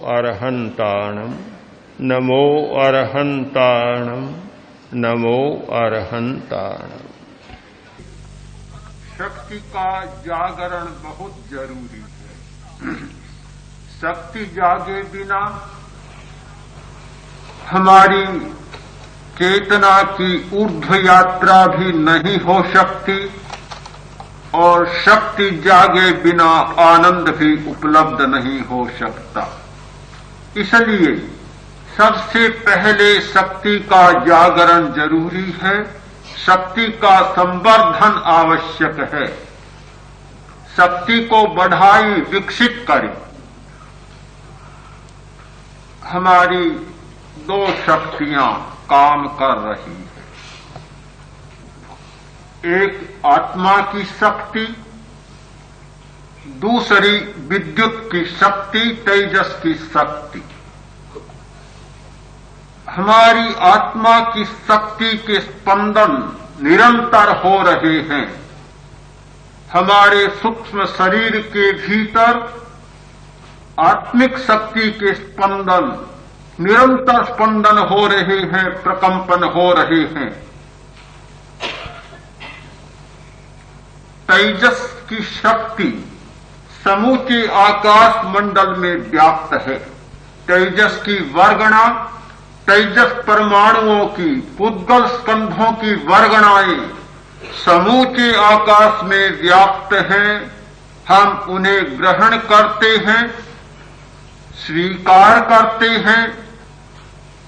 अरहन्ताणम् नमो अरहन्ताणम् नमो अरहन्ताणम्। शक्ति का जागरण बहुत जरूरी है। शक्ति जागे बिना हमारी चेतना की ऊर्ध्व यात्रा भी नहीं हो सकती और शक्ति जागे बिना आनंद भी उपलब्ध नहीं हो सकता। इसलिए सबसे पहले शक्ति का जागरण जरूरी है, शक्ति का संवर्धन आवश्यक है। शक्ति को बढ़ाई, विकसित करें। हमारी दो शक्तियां काम कर रही है, एक आत्मा की शक्ति, दूसरी विद्युत की शक्ति, तेजस की शक्ति। हमारी आत्मा की शक्ति के स्पंदन निरंतर हो रहे हैं। हमारे सूक्ष्म शरीर के भीतर आत्मिक शक्ति के स्पंदन निरंतर स्पंदन हो रहे हैं, प्रकंपन हो रहे हैं। तेजस की शक्ति समूचे आकाश मंडल में व्याप्त है। तेजस की वर्गणा, तेजस परमाणुओं की, पुद्गल स्कंधों की वर्गणाएं समूचे आकाश में व्याप्त हैं। हम उन्हें ग्रहण करते हैं, स्वीकार करते हैं,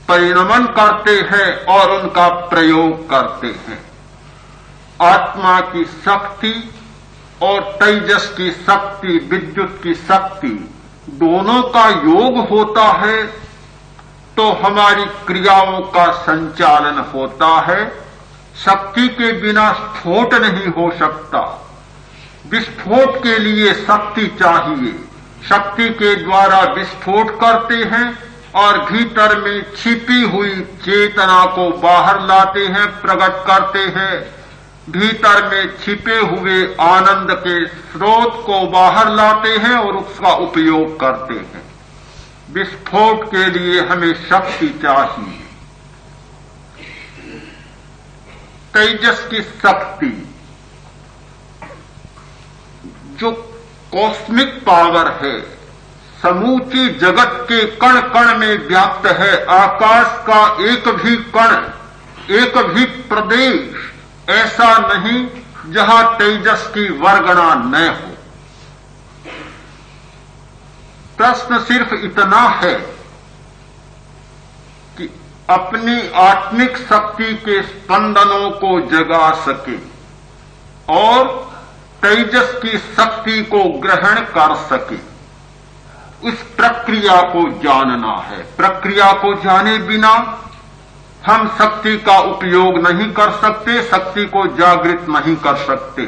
परिणमन करते हैं और उनका प्रयोग करते हैं। आत्मा की शक्ति और तेजस की शक्ति, विद्युत की शक्ति, दोनों का योग होता है तो हमारी क्रियाओं का संचालन होता है। शक्ति के बिना स्फोट नहीं हो सकता। विस्फोट के लिए शक्ति चाहिए। शक्ति के द्वारा विस्फोट करते हैं और भीतर में छिपी हुई चेतना को बाहर लाते हैं, प्रकट करते हैं। भीतर में छिपे हुए आनंद के स्रोत को बाहर लाते हैं और उसका उपयोग करते हैं। विस्फोट के लिए हमें शक्ति चाहिए। तेजस की शक्ति जो कॉस्मिक पावर है, समूचे जगत के कण कण में व्याप्त है। आकाश का एक भी कण, एक भी प्रदेश ऐसा नहीं जहां तेजस की वर्गणा न हो। प्रश्न सिर्फ इतना है कि अपनी आत्मिक शक्ति के स्पंदनों को जगा सके और तेजस की शक्ति को ग्रहण कर सके। इस प्रक्रिया को जानना है। प्रक्रिया को जाने बिना हम शक्ति का उपयोग नहीं कर सकते, शक्ति को जागृत नहीं कर सकते।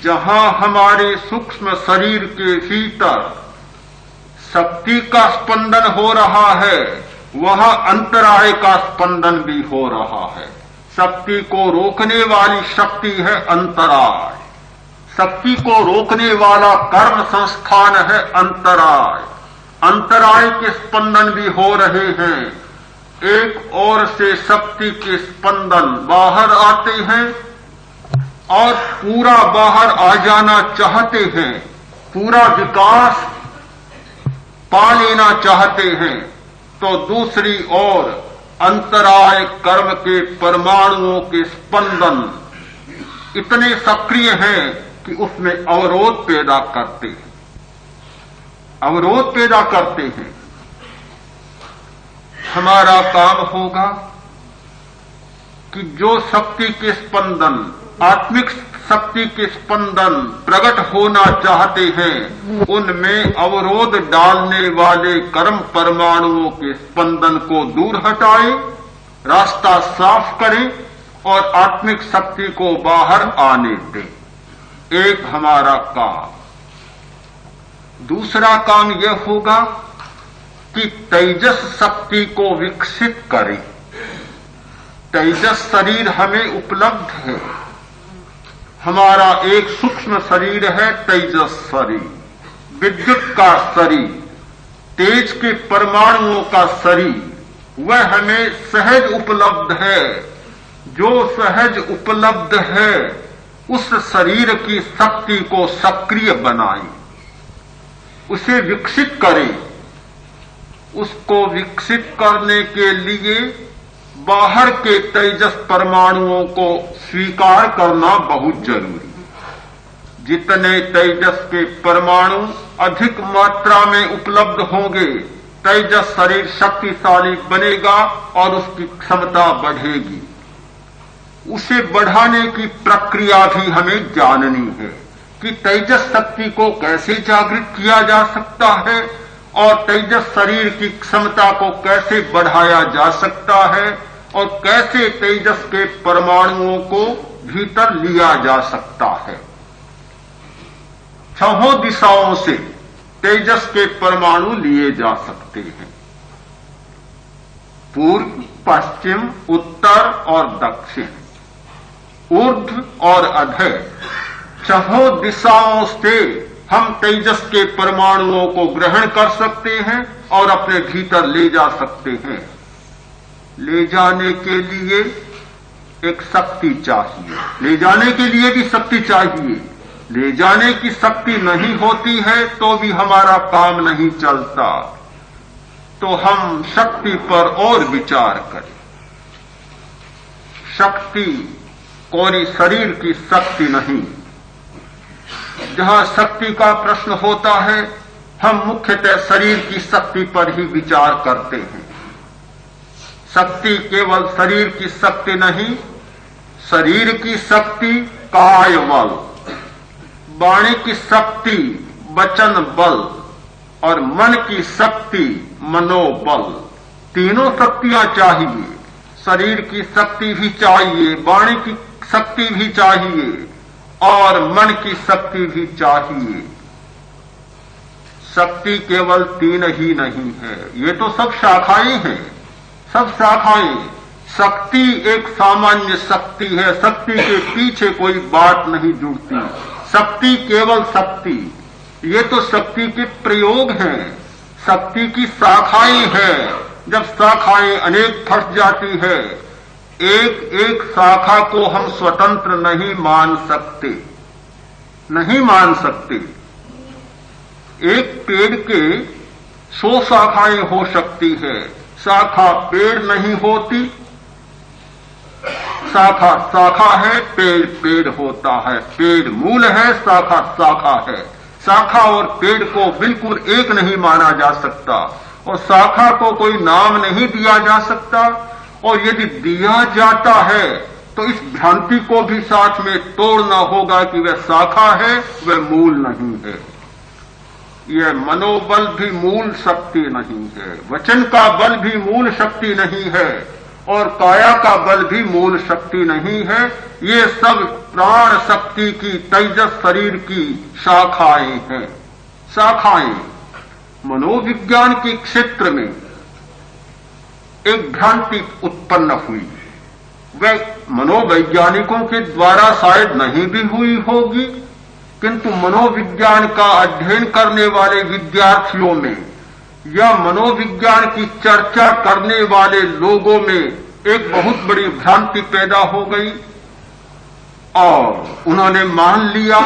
जहां हमारे सूक्ष्म शरीर के भीतर शक्ति का स्पंदन हो रहा है, वहां अंतराय का स्पंदन भी हो रहा है। शक्ति को रोकने वाली शक्ति है अंतराय। शक्ति को रोकने वाला कर्म संस्थान है अंतराय। अंतराय के स्पंदन भी हो रहे हैं। एक ओर से शक्ति के स्पंदन बाहर आते हैं और पूरा बाहर आ जाना चाहते हैं, पूरा विकास पा लेना चाहते हैं, तो दूसरी ओर अंतराय कर्म के परमाणुओं के स्पंदन इतने सक्रिय हैं कि उसमें अवरोध पैदा करते हैं। अवरोध पैदा करते हैं। हमारा काम होगा कि जो शक्ति के स्पंदन, आत्मिक शक्ति के स्पंदन प्रकट होना चाहते हैं, उनमें अवरोध डालने वाले कर्म परमाणुओं के स्पंदन को दूर हटाए, रास्ता साफ करें और आत्मिक शक्ति को बाहर आने दें। एक हमारा काम। दूसरा काम यह होगा कि तेजस शक्ति को विकसित करें। तेजस शरीर हमें उपलब्ध है। हमारा एक सूक्ष्म शरीर है तेजस शरीर, विद्युत का शरीर। तेज के परमाणुओं का शरीर वह हमें सहज उपलब्ध है। जो सहज उपलब्ध है उस शरीर की शक्ति को सक्रिय बनाए, उसे विकसित करें। उसको विकसित करने के लिए बाहर के तेजस परमाणुओं को स्वीकार करना बहुत जरूरी है। जितने तेजस के परमाणु अधिक मात्रा में उपलब्ध होंगे, तेजस शरीर शक्तिशाली बनेगा और उसकी क्षमता बढ़ेगी। उसे बढ़ाने की प्रक्रिया भी हमें जाननी है कि तेजस शक्ति को कैसे जागृत किया जा सकता है और तेजस शरीर की क्षमता को कैसे बढ़ाया जा सकता है और कैसे तेजस के परमाणुओं को भीतर लिया जा सकता है। छहों दिशाओं से तेजस के परमाणु लिए जा सकते हैं, पूर्व, पश्चिम, उत्तर और दक्षिण, ऊर्ध्व और अधः, छहों दिशाओं से हम तेजस के परमाणुओं को ग्रहण कर सकते हैं और अपने भीतर ले जा सकते हैं। ले जाने के लिए एक शक्ति चाहिए, ले जाने के लिए भी शक्ति चाहिए। ले जाने की शक्ति नहीं होती है तो भी हमारा काम नहीं चलता। तो हम शक्ति पर और विचार करें। शक्ति कोई शरीर की शक्ति नहीं। जहां शक्ति का प्रश्न होता है हम मुख्यतः शरीर की शक्ति पर ही विचार करते हैं। शक्ति केवल शरीर की शक्ति नहीं, शरीर की शक्ति काय बल, वाणी की शक्ति वचन बल और मन की शक्ति मनोबल, तीनों शक्तियां चाहिए। शरीर की शक्ति भी चाहिए, वाणी की शक्ति भी चाहिए और मन की शक्ति भी चाहिए। शक्ति केवल तीन ही नहीं है, ये तो सब शाखाएं हैं, सब शाखाएं। शक्ति एक सामान्य शक्ति है, शक्ति के पीछे कोई बात नहीं जुड़ती। शक्ति केवल शक्ति, ये तो शक्ति के प्रयोग हैं। शक्ति की शाखाएं हैं। जब शाखाएं अनेक फंस जाती है, एक एक शाखा को हम स्वतंत्र नहीं मान सकते, नहीं मान सकते। एक पेड़ के 100 शाखाएं हो सकती है, शाखा पेड़ नहीं होती। शाखा शाखा है, पेड़ पेड़ होता है। पेड़ मूल है, शाखा शाखा है। शाखा और पेड़ को बिल्कुल एक नहीं माना जा सकता और शाखा को कोई नाम नहीं दिया जा सकता। और यदि दिया जाता है तो इस भ्रांति को भी साथ में तोड़ना होगा कि वह शाखा है, वह मूल नहीं है। यह मनोबल भी मूल शक्ति नहीं है, वचन का बल भी मूल शक्ति नहीं है और काया का बल भी मूल शक्ति नहीं है। ये सब प्राण शक्ति की तेजस शरीर की शाखाएं हैं। शाखाएं मनोविज्ञान के क्षेत्र में एक भ्रांति उत्पन्न हुई। वह मनोवैज्ञानिकों के द्वारा शायद नहीं भी हुई होगी, किंतु मनोविज्ञान का अध्ययन करने वाले विद्यार्थियों में या मनोविज्ञान की चर्चा करने वाले लोगों में एक बहुत बड़ी भ्रांति पैदा हो गई और उन्होंने मान लिया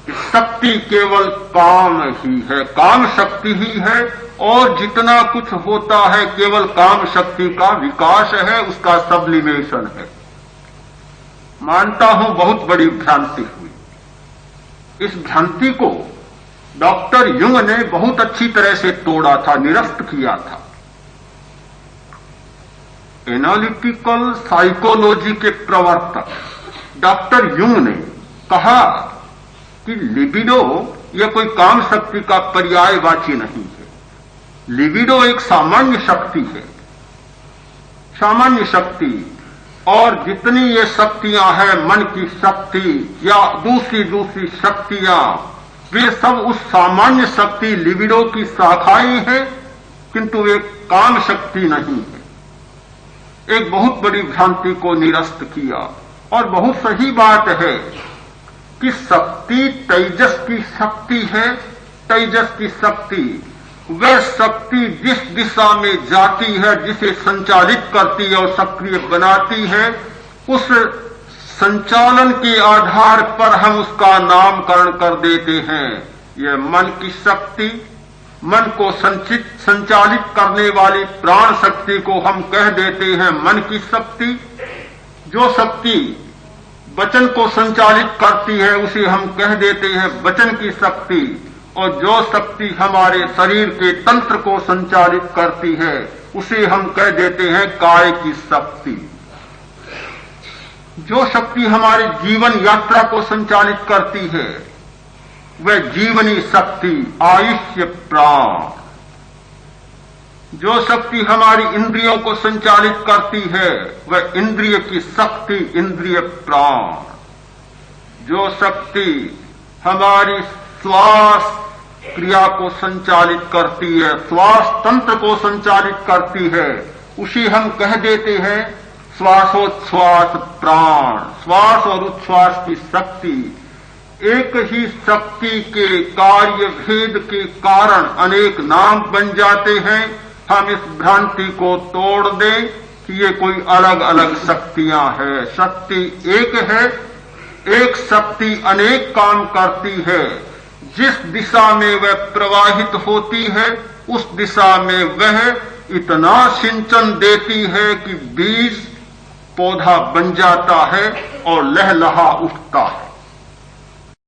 कि शक्ति केवल काम ही है, काम शक्ति ही है और जितना कुछ होता है केवल काम शक्ति का विकास है, उसका सब्लिमेशन है। मानता हूं बहुत बड़ी भ्रांति हुई। इस भ्रांति को डॉक्टर युंग ने बहुत अच्छी तरह से तोड़ा था, निरस्त किया था। एनालिटिकल साइकोलॉजी के प्रवर्तक डॉक्टर युंग ने कहा कि लिबिडो यह कोई काम शक्ति का पर्यायवाची नहीं है। लिबिडो एक सामान्य शक्ति है, सामान्य शक्ति, और जितनी ये शक्तियां हैं, मन की शक्ति या दूसरी दूसरी शक्तियां, वे सब उस सामान्य शक्ति लिबिडो की शाखाएं हैं, किंतु वे काम शक्ति नहीं है। एक बहुत बड़ी भ्रांति को निरस्त किया और बहुत सही बात है कि शक्ति तेजस की शक्ति है। तेजस की शक्ति वह शक्ति जिस दिशा में जाती है, जिसे संचालित करती है और सक्रिय बनाती है, उस संचालन के आधार पर हम उसका नामकरण कर देते हैं। यह मन की शक्ति, मन को संचालित करने वाली प्राण शक्ति को हम कह देते हैं मन की शक्ति। जो शक्ति वचन को संचालित करती है उसे हम कह देते हैं वचन की शक्ति, और जो शक्ति हमारे शरीर के तंत्र को संचालित करती है उसे हम कह देते हैं काय की शक्ति। जो शक्ति हमारी जीवन यात्रा को संचालित करती है वह जीवनी शक्ति, आयुष्य प्राण। जो शक्ति हमारी इंद्रियों को संचालित करती है वह इंद्रिय की शक्ति, इंद्रिय प्राण। जो शक्ति हमारी श्वास क्रिया को संचालित करती है, श्वास तंत्र को संचालित करती है, उसे हम कह देते हैं श्वासोच्छ्वास प्राण। श्वास और उच्छ्वास की शक्ति, एक ही शक्ति के कार्य भेद के कारण अनेक नाम बन जाते हैं। हम इस भ्रांति को तोड़ दें कि ये कोई अलग अलग शक्तियां हैं। शक्ति एक है, एक शक्ति अनेक काम करती है। जिस दिशा में वह प्रवाहित होती है उस दिशा में वह इतना सिंचन देती है कि बीज पौधा बन जाता है और लहलहा उठता है।